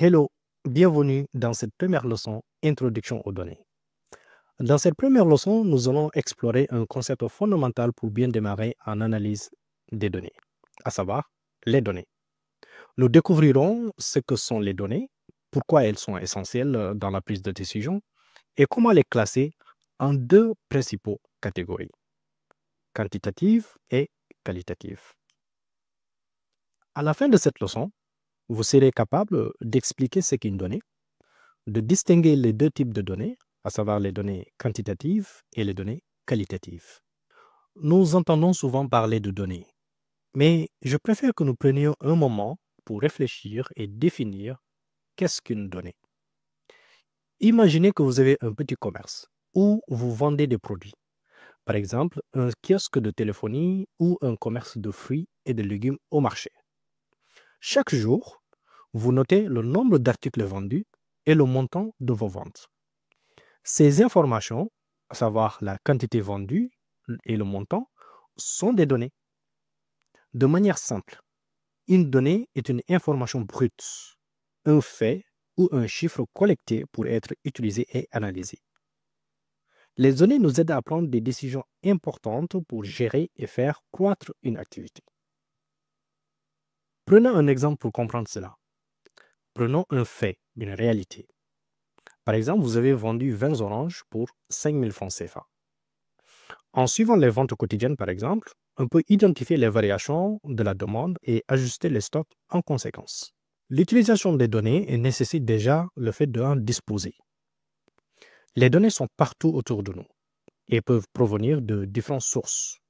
Hello, bienvenue dans cette première leçon Introduction aux données. Dans cette première leçon, nous allons explorer un concept fondamental pour bien démarrer en analyse des données, à savoir les données. Nous découvrirons ce que sont les données, pourquoi elles sont essentielles dans la prise de décision et comment les classer en deux principaux catégories, quantitatives et qualitatives. À la fin de cette leçon, vous serez capable d'expliquer ce qu'est une donnée, de distinguer les deux types de données, à savoir les données quantitatives et les données qualitatives. Nous entendons souvent parler de données, mais je préfère que nous prenions un moment pour réfléchir et définir qu'est-ce qu'une donnée. Imaginez que vous avez un petit commerce où vous vendez des produits, par exemple un kiosque de téléphonie ou un commerce de fruits et de légumes au marché. Chaque jour, vous notez le nombre d'articles vendus et le montant de vos ventes. Ces informations, à savoir la quantité vendue et le montant, sont des données. De manière simple, une donnée est une information brute, un fait ou un chiffre collecté pour être utilisé et analysé. Les données nous aident à prendre des décisions importantes pour gérer et faire croître une activité. Prenons un exemple pour comprendre cela. Prenons un fait, une réalité. Par exemple, vous avez vendu 20 oranges pour 5 000 francs CFA. En suivant les ventes quotidiennes, par exemple, on peut identifier les variations de la demande et ajuster les stocks en conséquence. L'utilisation des données nécessite déjà le fait d'en disposer. Les données sont partout autour de nous et peuvent provenir de différentes sources.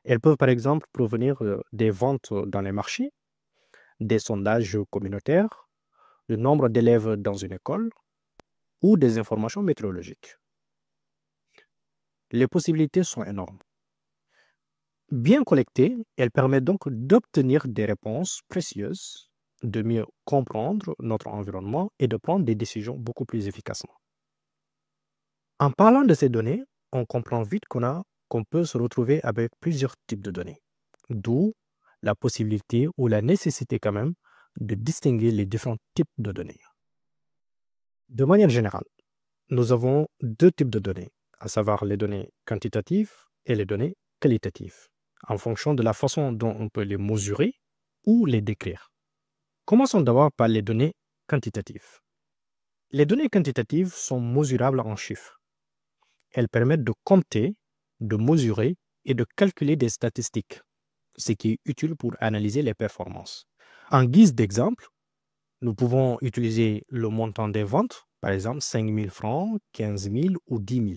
Elles peuvent par exemple provenir des ventes dans les marchés, des sondages communautaires, du nombre d'élèves dans une école ou des informations météorologiques. Les possibilités sont énormes. Bien collectées, elles permettent donc d'obtenir des réponses précieuses, de mieux comprendre notre environnement et de prendre des décisions beaucoup plus efficacement. En parlant de ces données, on comprend vite qu'on peut se retrouver avec plusieurs types de données, d'où la possibilité ou la nécessité quand même de distinguer les différents types de données. De manière générale, nous avons deux types de données, à savoir les données quantitatives et les données qualitatives, en fonction de la façon dont on peut les mesurer ou les décrire. Commençons d'abord par les données quantitatives. Les données quantitatives sont mesurables en chiffres. Elles permettent de compter, de mesurer et de calculer des statistiques, ce qui est utile pour analyser les performances. En guise d'exemple, nous pouvons utiliser le montant des ventes, par exemple 5 000 francs, 15 000 ou 10 000.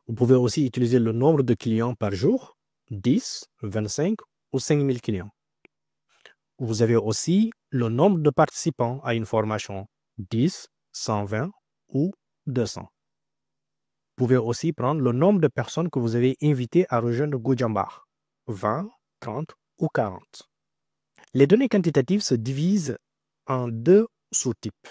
Vous pouvez aussi utiliser le nombre de clients par jour, 10, 25 ou 5 000 clients. Vous avez aussi le nombre de participants à une formation, 10, 120 ou 200. Vous pouvez aussi prendre le nombre de personnes que vous avez invitées à rejoindre Gojambar, 20, 30 ou 40. Les données quantitatives se divisent en deux sous-types.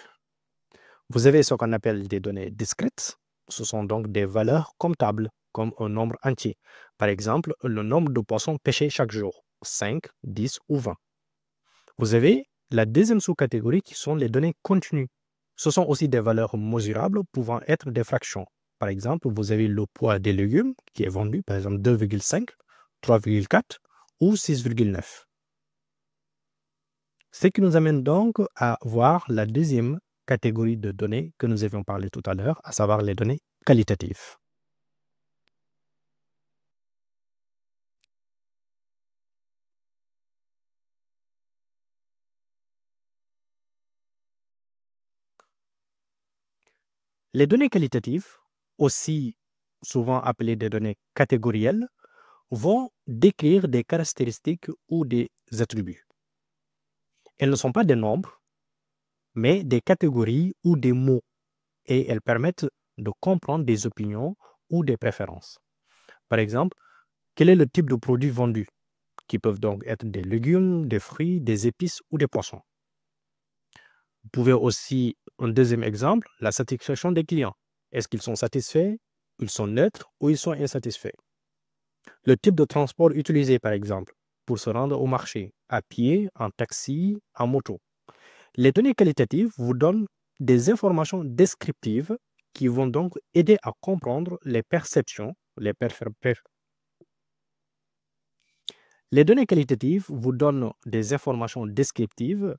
Vous avez ce qu'on appelle des données discrètes. Ce sont donc des valeurs comptables, comme un nombre entier. Par exemple, le nombre de poissons pêchés chaque jour, 5, 10 ou 20. Vous avez la deuxième sous-catégorie qui sont les données continues. Ce sont aussi des valeurs mesurables pouvant être des fractions. Par exemple, vous avez le poids des légumes qui est vendu, par exemple 2,5, 3,4 ou 6,9. Ce qui nous amène donc à voir la deuxième catégorie de données que nous avions parlé tout à l'heure, à savoir les données qualitatives. Les données qualitatives, aussi souvent appelées des données catégorielles, vont décrire des caractéristiques ou des attributs. Elles ne sont pas des nombres, mais des catégories ou des mots, et elles permettent de comprendre des opinions ou des préférences. Par exemple, quel est le type de produit vendu, qui peuvent donc être des légumes, des fruits, des épices ou des poissons. Vous pouvez aussi, un deuxième exemple, la satisfaction des clients. Est-ce qu'ils sont satisfaits, ils sont neutres ou ils sont insatisfaits? Le type de transport utilisé, par exemple, pour se rendre au marché, à pied, en taxi, en moto. Les données qualitatives vous donnent des informations descriptives qui vont donc aider à comprendre les perceptions, Les données qualitatives vous donnent des informations descriptives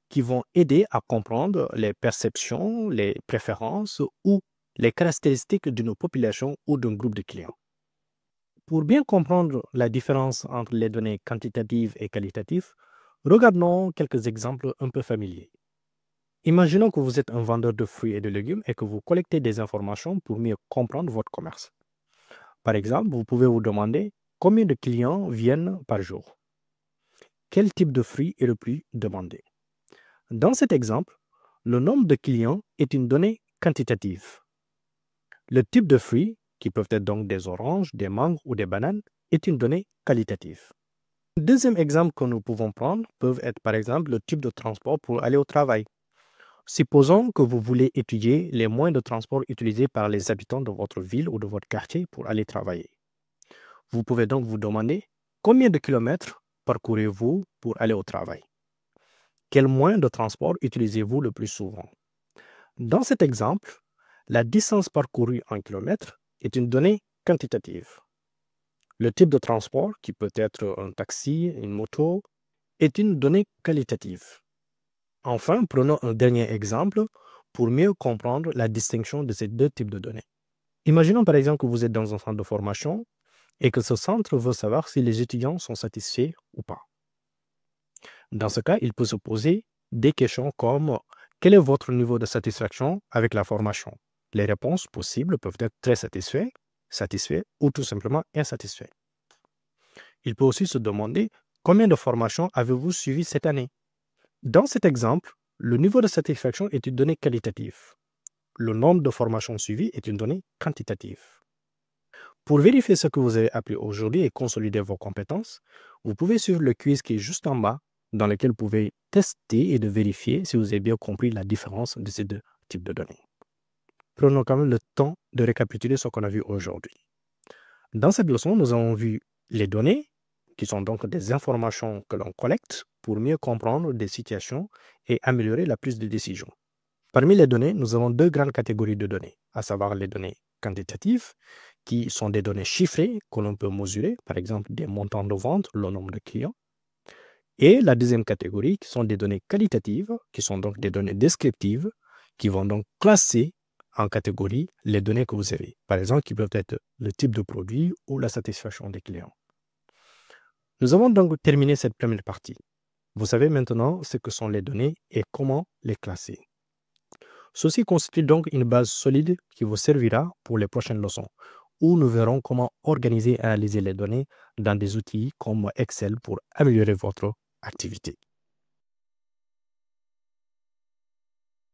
qui vont aider à comprendre les perceptions, les préférences ou les caractéristiques d'une population ou d'un groupe de clients. Pour bien comprendre la différence entre les données quantitatives et qualitatives, regardons quelques exemples un peu familiers. Imaginons que vous êtes un vendeur de fruits et de légumes et que vous collectez des informations pour mieux comprendre votre commerce. Par exemple, vous pouvez vous demander combien de clients viennent par jour. Quel type de fruit est le plus demandé? Dans cet exemple, le nombre de clients est une donnée quantitative. Le type de fruits, qui peuvent être donc des oranges, des mangues ou des bananes, est une donnée qualitative. Un deuxième exemple que nous pouvons prendre peut être par exemple le type de transport pour aller au travail. Supposons que vous voulez étudier les moyens de transport utilisés par les habitants de votre ville ou de votre quartier pour aller travailler. Vous pouvez donc vous demander combien de kilomètres parcourez-vous pour aller au travail? Quel moyen de transport utilisez-vous le plus souvent? Dans cet exemple, la distance parcourue en kilomètres est une donnée quantitative. Le type de transport, qui peut être un taxi, une moto, est une donnée qualitative. Enfin, prenons un dernier exemple pour mieux comprendre la distinction de ces deux types de données. Imaginons par exemple que vous êtes dans un centre de formation et que ce centre veut savoir si les étudiants sont satisfaits ou pas. Dans ce cas, il peut se poser des questions comme quel est votre niveau de satisfaction avec la formation? Les réponses possibles peuvent être très satisfaits ou tout simplement insatisfaits. Il peut aussi se demander combien de formations avez-vous suivies cette année? Dans cet exemple, le niveau de satisfaction est une donnée qualitative. Le nombre de formations suivies est une donnée quantitative. Pour vérifier ce que vous avez appris aujourd'hui et consolider vos compétences, vous pouvez suivre le quiz qui est juste en bas, dans lequel vous pouvez tester et de vérifier si vous avez bien compris la différence de ces deux types de données. Prenons quand même le temps de récapituler ce qu'on a vu aujourd'hui. Dans cette leçon, nous avons vu les données, qui sont donc des informations que l'on collecte pour mieux comprendre des situations et améliorer la prise de décision. Parmi les données, nous avons deux grandes catégories de données, à savoir les données quantitatives, qui sont des données chiffrées que l'on peut mesurer, par exemple des montants de vente, le nombre de clients. Et la deuxième catégorie, qui sont des données qualitatives, qui sont donc des données descriptives, qui vont donc classer en catégorie les données que vous avez. Par exemple, qui peuvent être le type de produit ou la satisfaction des clients. Nous avons donc terminé cette première partie. Vous savez maintenant ce que sont les données et comment les classer. Ceci constitue donc une base solide qui vous servira pour les prochaines leçons, où nous verrons comment organiser et analyser les données dans des outils comme Excel pour améliorer votre activité.